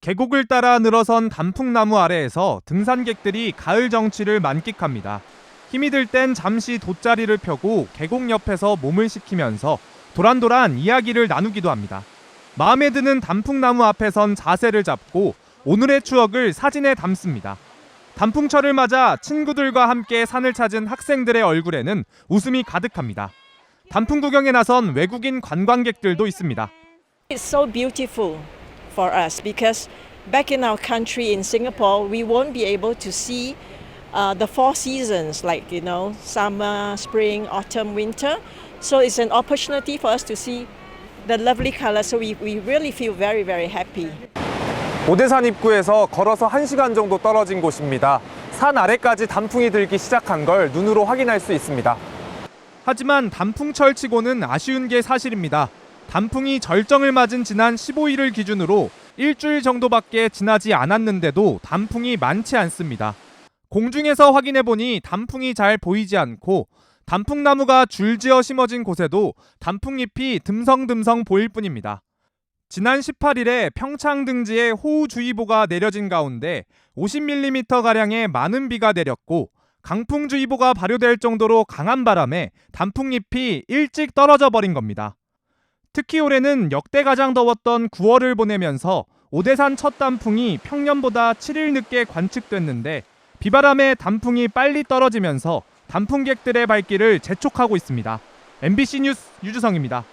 계곡을 따라 늘어선 단풍나무 아래에서 등산객들이 가을 정취를 만끽합니다. 힘이 들 땐 잠시 돗자리를 펴고 계곡 옆에서 몸을 식히면서 도란도란 이야기를 나누기도 합니다. 마음에 드는 단풍나무 앞에선 자세를 잡고 오늘의 추억을 사진에 담습니다. 단풍철을 맞아 친구들과 함께 산을 찾은 학생들의 얼굴에는 웃음이 가득합니다. 단풍 구경에 나선 외국인 관광객들도 있습니다. It's so beautiful for us because back in our country in Singapore, we won't be able to see the four seasons like summer, spring, autumn, winter. So it's an opportunity for us to see the lovely colors. So we really feel very, very happy. 오대산 입구에서 걸어서 1시간 정도 떨어진 곳입니다. 산 아래까지 단풍이 들기 시작한 걸 눈으로 확인할 수 있습니다. 하지만 단풍철 치고는 아쉬운 게 사실입니다. 단풍이 절정을 맞은 지난 15일을 기준으로 일주일 정도밖에 지나지 않았는데도 단풍이 많지 않습니다. 공중에서 확인해보니 단풍이 잘 보이지 않고 단풍나무가 줄지어 심어진 곳에도 단풍잎이 듬성듬성 보일 뿐입니다. 지난 18일에 평창 등지에 호우주의보가 내려진 가운데 50mm가량의 많은 비가 내렸고 강풍주의보가 발효될 정도로 강한 바람에 단풍잎이 일찍 떨어져 버린 겁니다. 특히 올해는 역대 가장 더웠던 9월을 보내면서 오대산 첫 단풍이 평년보다 7일 늦게 관측됐는데 비바람에 단풍이 빨리 떨어지면서 단풍객들의 발길을 재촉하고 있습니다. MBC 뉴스 유주성입니다.